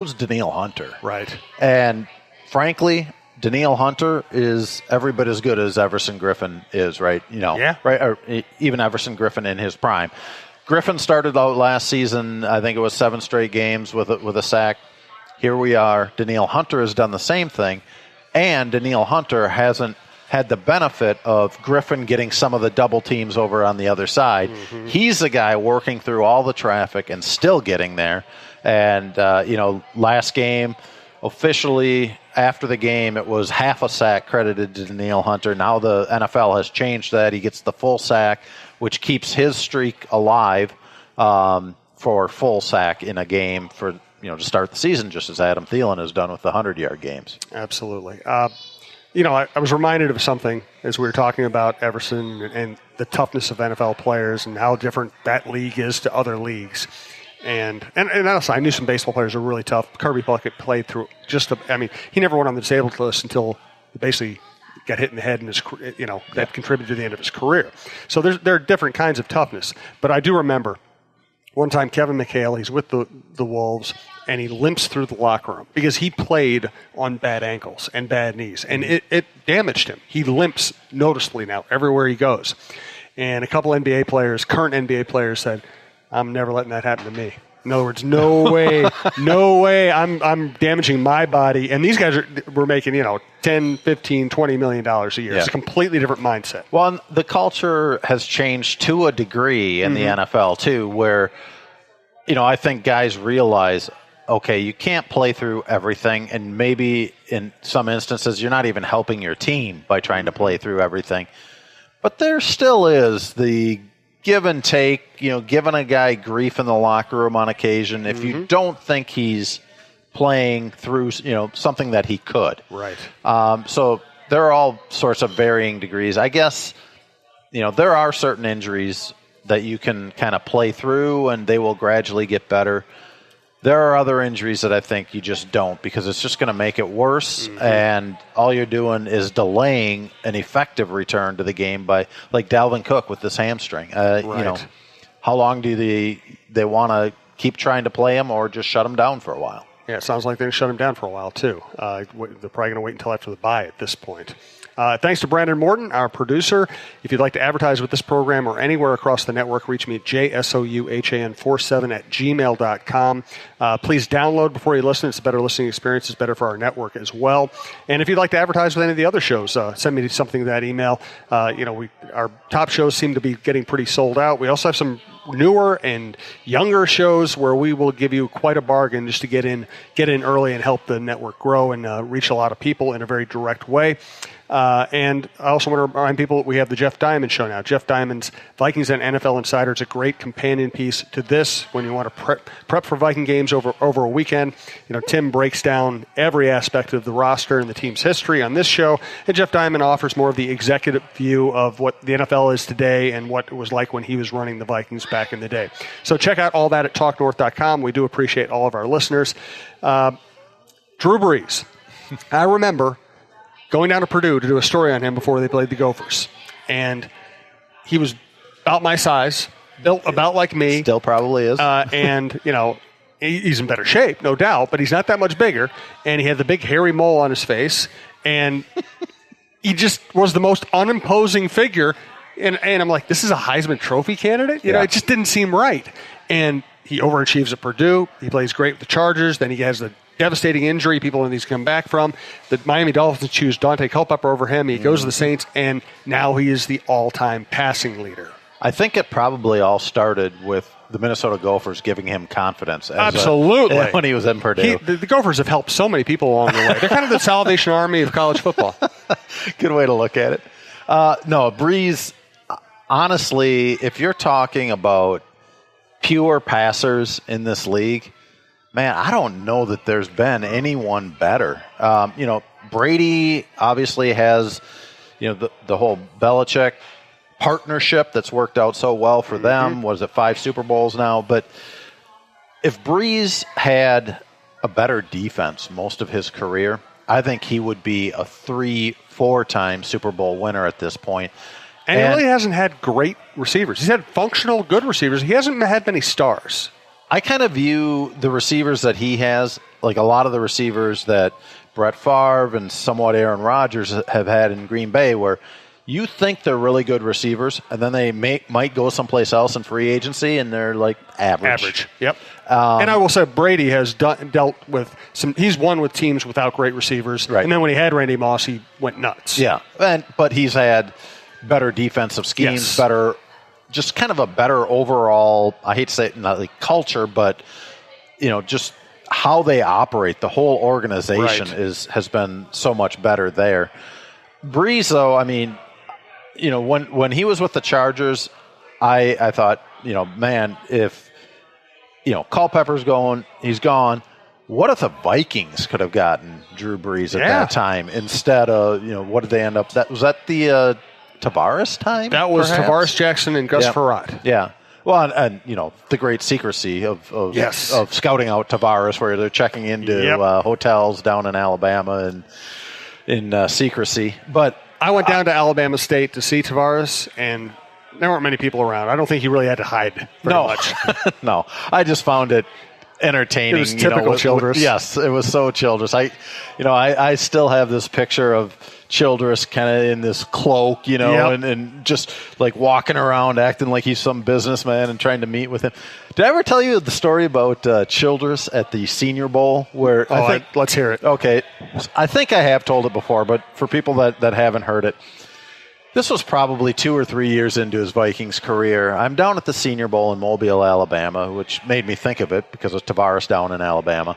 was Danielle Hunter. Right. And frankly, Danielle Hunter is every bit as good as Everson Griffen is, right? Right? Or even Everson Griffen in his prime. Griffen started out last season, I think it was 7 straight games with a sack. Here we are. Danielle Hunter has done the same thing, and Danielle Hunter hasn't had the benefit of Griffen getting some of the double teams over on the other side. Mm-hmm. He's the guy working through all the traffic and still getting there. And, last game, officially after the game, it was half a sack credited to Danielle Hunter. Now the NFL has changed that. He gets the full sack, which keeps his streak alive for full sack in a game for to start the season, just as Adam Thielen has done with the 100-yard games. Absolutely. I was reminded of something as we were talking about Everson and the toughness of NFL players and how different that league is to other leagues. And honestly, I knew some baseball players who were really tough. Kirby Puckett played through he never went on the disabled list until basically got hit in the head and that contributed to the end of his career. So there are different kinds of toughness. But I do remember one time Kevin McHale, he's with the Wolves, and he limps through the locker room because he played on bad ankles and bad knees, and it damaged him. He limps noticeably now everywhere he goes. And a couple current NBA players said, I'm never letting that happen to me. In other words, no way I'm damaging my body. And these guys were making, $10, $15, $20 million a year. Yeah. It's a completely different mindset. Well, the culture has changed to a degree in the NFL, too, where, I think guys realize, okay, you can't play through everything, and maybe in some instances you're not even helping your team by trying to play through everything. But there still is the give and take, giving a guy grief in the locker room on occasion if you don't think he's playing through, something that he could. Right. So there are all sorts of varying degrees. I guess, there are certain injuries that you can kind of play through and they will gradually get better. There are other injuries that I think you just don't, because it's just going to make it worse, and all you're doing is delaying an effective return to the game by, like Dalvin Cook with this hamstring. Right. How long do they want to keep trying to play him or just shut him down for a while? Yeah, it sounds like they're going to shut him down for a while, too. They're probably going to wait until after the bye at this point. Thanks to Brandon Morton, our producer. If you'd like to advertise with this program or anywhere across the network, reach me at jsouhan47@gmail.com. Please download before you listen. It's a better listening experience. It's better for our network as well. And if you'd like to advertise with any of the other shows, send me something to that email. Our top shows seem to be getting pretty sold out. We also have some newer and younger shows where we will give you quite a bargain just to get in early and help the network grow and reach a lot of people in a very direct way. And I also want to remind people that we have the Jeff Diamond Show now. Jeff Diamond's Vikings and NFL Insider. It's a great companion piece to this when you want to prep for Viking games over a weekend. Tim breaks down every aspect of the roster and the team's history on this show, and Jeff Diamond offers more of the executive view of what the NFL is today and what it was like when he was running the Vikings back in the day. So check out all that at talknorth.com. We do appreciate all of our listeners. Drew Brees. I remember going down to Purdue to do a story on him before they played the Gophers. And he was about my size, built about like me. Still probably is. And, he's in better shape, no doubt, but he's not that much bigger. And he had the big hairy mole on his face. And he just was the most unimposing figure. And I'm like, this is a Heisman Trophy candidate? It just didn't seem right. And he overachieves at Purdue. He plays great with the Chargers. Then he has the devastating injury people need to come back from. The Miami Dolphins choose Dante Culpepper over him. He goes to the Saints, and now he is the all-time passing leader. I think it probably all started with the Minnesota Gophers giving him confidence. Absolutely. When he was in Purdue. The Gophers have helped so many people along the way. They're kind of the Salvation Army of college football. Good way to look at it. No, Breeze, honestly, if you're talking about pure passers in this league, man, I don't know that there's been anyone better. Brady obviously has, the whole Belichick partnership that's worked out so well for them. Was it 5 Super Bowls now? But if Breeze had a better defense most of his career, I think he would be a 3-4-time Super Bowl winner at this point. And he really hasn't had great receivers. He's had functional, good receivers. He hasn't had many stars. I kind of view the receivers that he has, like a lot of the receivers that Brett Favre and somewhat Aaron Rodgers have had in Green Bay, where you think they're really good receivers, and then they might go someplace else in free agency, and they're like average. Yep. And I will say Brady has dealt with he's won with teams without great receivers. Right. And then when he had Randy Moss, he went nuts. Yeah. But he's had better defensive schemes, better, just kind of a better overall, I hate to say it, not like culture, but, just how they operate. The whole organization has been so much better there. Breeze, though, I mean, when he was with the Chargers, I thought, man, if, Culpepper's he's gone. What if the Vikings could have gotten Drew Brees at that time instead of, what did they end up? Was that the Tavares time? That was perhaps? Tavares Jackson and Gus Frerotte. Yeah. Well, and the great secrecy of scouting out Tavares, where they're checking into hotels down in Alabama and in secrecy. But I went down to Alabama State to see Tavares, and there weren't many people around. I don't think he really had to hide very much. No, I just found it entertaining. It was typical Childress. Yes, it was so Childress. I still have this picture of Childress kind of in this cloak, and just like walking around acting like he's some businessman and trying to meet with him. Did I ever tell you the story about Childress at the Senior Bowl? Where let's hear it. Okay, I think I have told it before, but for people that haven't heard it, this was probably 2 or 3 years into his Vikings career. I'm down at the Senior Bowl in Mobile, Alabama, which made me think of it because of Tavares down in Alabama.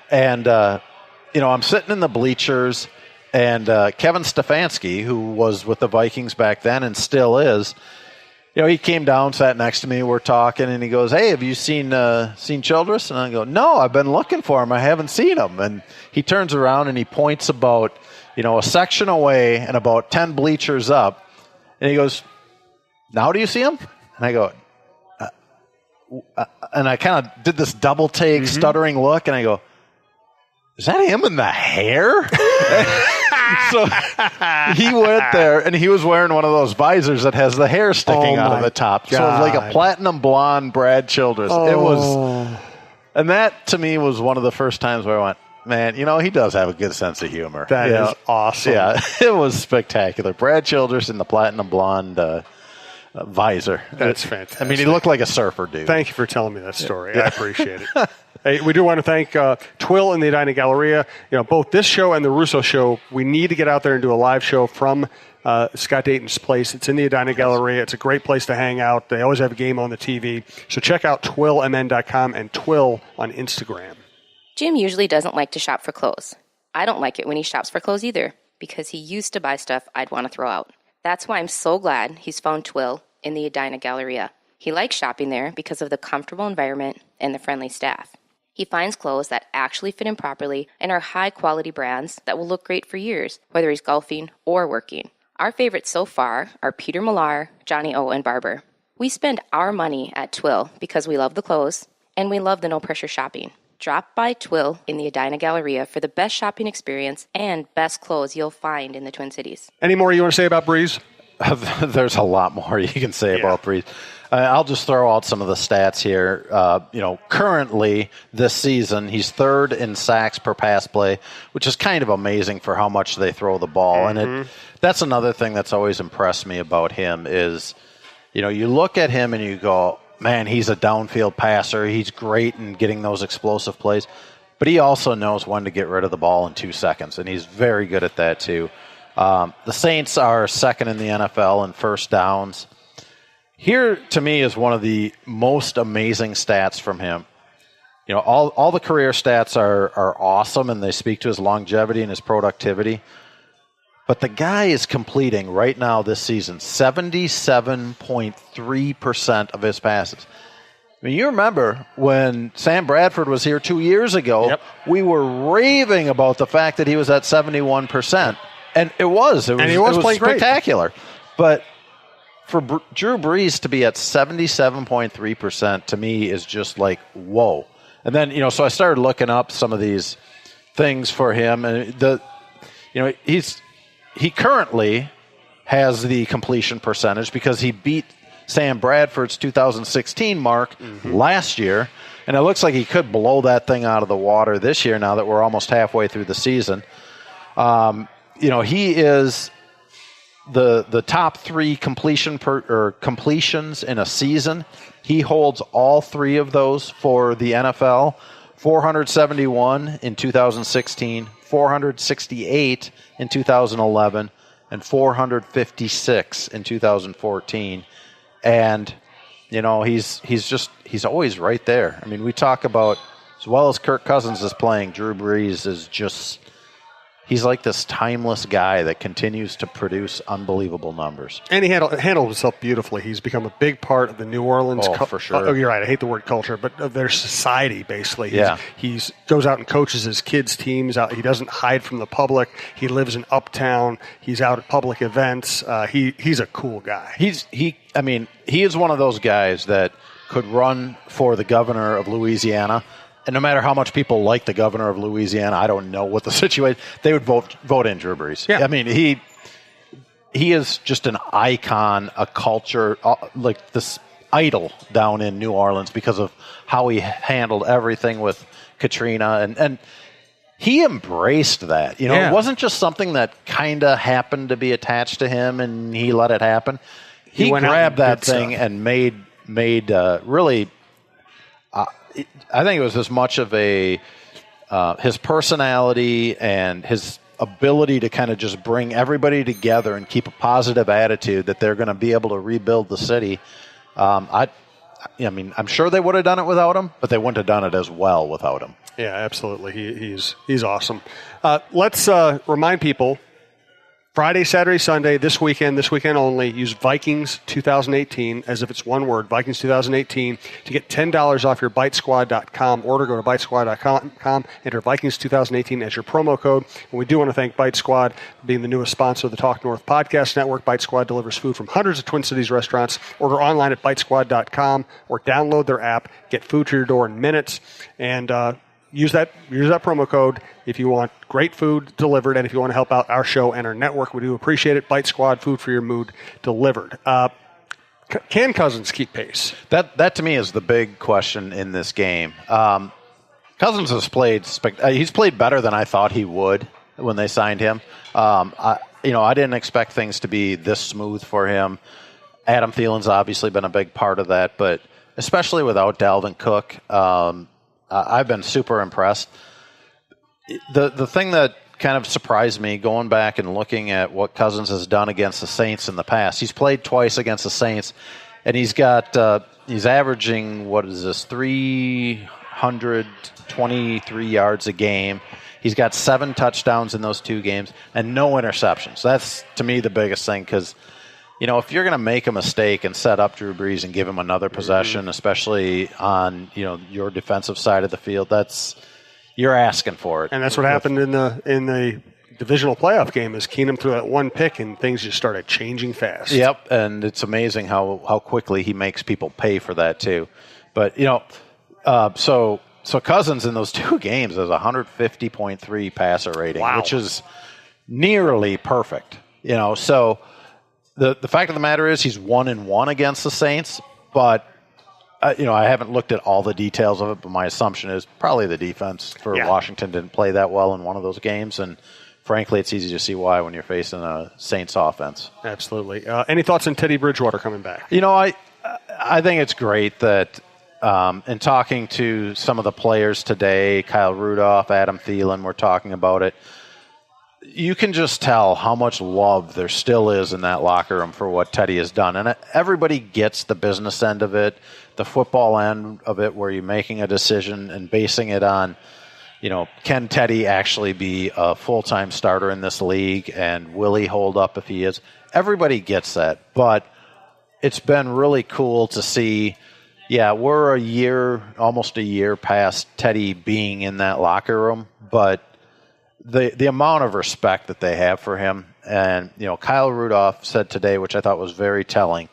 And, I'm sitting in the bleachers, and Kevin Stefanski, who was with the Vikings back then and still is, he came down, sat next to me, we're talking, and he goes, "Hey, have you seen Childress?" And I go, "No, I've been looking for him. I haven't seen him." And he turns around and he points about, a section away and about 10 bleachers up. And he goes, "Now do you see him?" And I go, and I kind of did this double take, stuttering look, and I go, "Is that him in the hair?" So he went there, and he was wearing one of those visors that has the hair sticking out of the top. God. So it was like a platinum blonde Brad Childress. It was, and that to me was one of the first times where I went, man, he does have a good sense of humor. That is awesome. Yeah, it was spectacular. Brad Childress in the platinum blonde visor. That's fantastic. I mean, he looked like a surfer dude. Thank you for telling me that story. I appreciate it. Hey, we do want to thank Twill in the Edina Galleria. Both this show and the Russo show, we need to get out there and do a live show from Scott Dayton's place. It's in the Edina Galleria. It's a great place to hang out. They always have a game on the TV. So check out twillmn.com and Twill on Instagram. Jim usually doesn't like to shop for clothes. I don't like it when he shops for clothes either, because he used to buy stuff I'd want to throw out. That's why I'm so glad he's found Twill in the Edina Galleria. He likes shopping there because of the comfortable environment and the friendly staff. He finds clothes that actually fit him properly and are high-quality brands that will look great for years, whether he's golfing or working. Our favorites so far are Peter Millar, Johnny O, and Barber. We spend our money at Twill because we love the clothes and we love the no-pressure shopping. Drop by Twill in the Edina Galleria for the best shopping experience and best clothes you'll find in the Twin Cities. Any more you want to say about Breeze? There's a lot more you can say about Breeze. I'll just throw out some of the stats here. Currently this season, he's third in sacks per pass play, which is kind of amazing for how much they throw the ball. And that's another thing that's always impressed me about him is, you look at him and you go, man, he's a downfield passer. He's great in getting those explosive plays. But he also knows when to get rid of the ball in 2 seconds, and he's very good at that too. The Saints are second in the NFL in first downs. Here, to me, is one of the most amazing stats from him. All the career stats are awesome, and they speak to his longevity and his productivity. But the guy is completing right now this season 77.3% of his passes. I mean, you remember when Sam Bradford was here 2 years ago, we were raving about the fact that he was at 71%. And it was playing spectacular. Great. But for Drew Brees to be at 77.3% to me is just like, whoa. And then, so I started looking up some of these things for him. And he currently has the completion percentage because he beat Sam Bradford's 2016 mark last year. And it looks like he could blow that thing out of the water this year now that we're almost halfway through the season. He is the top 3 completions in a season. He holds all 3 of those for the NFL. 471 in 2016, 468 in 2011, and 456 in 2014. And he's always right there. I mean, we talk about, as well as Kirk Cousins is playing, Drew Brees is just, he's like this timeless guy that continues to produce unbelievable numbers. And he handled himself beautifully. He's become a big part of the New Orleans for sure. Oh, you're right. I hate the word culture, but of their society, basically. He goes out and coaches his kids' teams out. He doesn't hide from the public. He lives in Uptown. He's out at public events. He's a cool guy. He is one of those guys that could run for the governor of Louisiana. And no matter how much people like the governor of Louisiana, I don't know what the situation, they would vote in Drew Brees. Yeah. I mean, he is just an icon, a culture, like this idol down in New Orleans because of how he handled everything with Katrina. And he embraced that. It wasn't just something that kind of happened to be attached to him and he let it happen. He grabbed that thing and made really... I think it was as much of his personality and his ability to kind of just bring everybody together and keep a positive attitude that they're going to be able to rebuild the city. I'm sure they would have done it without him, but they wouldn't have done it as well without him. Yeah, absolutely. He's awesome. Let's remind people, Friday, Saturday, Sunday, this weekend only, use Vikings 2018 as if it's one word, Vikings 2018, to get $10 off your BiteSquad.com order. Go to BiteSquad.com, enter Vikings 2018 as your promo code. And we do want to thank Bite Squad for being the newest sponsor of the Talk North podcast network. Bite Squad delivers food from hundreds of Twin Cities restaurants. Order online at BiteSquad.com or download their app. Get food to your door in minutes. And use that promo code if you want great food delivered and if you want to help out our show and our network. We do appreciate it. Bite Squad, food for your mood delivered. Can Cousins keep pace? That to me is the big question in this game. Cousins has played he's played better than I thought he would when they signed him. I didn't expect things to be this smooth for him. Adam Thielen's obviously been a big part of that, but especially without Dalvin Cook, I've been super impressed. The thing that kind of surprised me going back and looking at what Cousins has done against the Saints in the past, he's played twice against the Saints, and he's averaging, 323 yards a game. He's got 7 touchdowns in those 2 games and no interceptions. That's, to me, the biggest thing because, if you're going to make a mistake and set up Drew Brees and give him another possession, especially on, your defensive side of the field, you're asking for it. And that's what happened in the divisional playoff game is Keenum threw that one pick and things just started changing fast. Yep, and it's amazing how quickly he makes people pay for that too. But, so Cousins in those 2 games has 150.3 passer rating, which is nearly perfect. So the fact of the matter is he's 1-1 against the Saints, but I haven't looked at all the details of it, but my assumption is probably the defense for Washington didn't play that well in one of those games, and frankly, it's easy to see why when you're facing a Saints offense. Absolutely. Any thoughts on Teddy Bridgewater coming back? I think it's great that in talking to some of the players today, Kyle Rudolph, Adam Thielen, we're talking about it, you can just tell how much love there still is in that locker room for what Teddy has done. And everybody gets the business end of it, the football end of it, where you're making a decision and basing it on, can Teddy actually be a full-time starter in this league, and will he hold up if he is? Everybody gets that. But it's been really cool to see, we're almost a year past Teddy being in that locker room, but the amount of respect that they have for him. And, Kyle Rudolph said today, which I thought was very telling,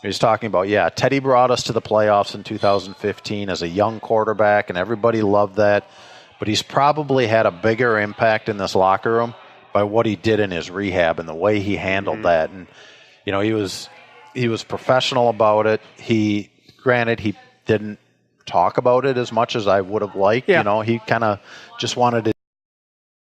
he was talking about, Teddy brought us to the playoffs in 2015 as a young quarterback, and everybody loved that. But he's probably had a bigger impact in this locker room by what he did in his rehab and the way he handled that. And, he was professional about it. He didn't talk about it as much as I would have liked. Yeah. You know, he kind of just wanted to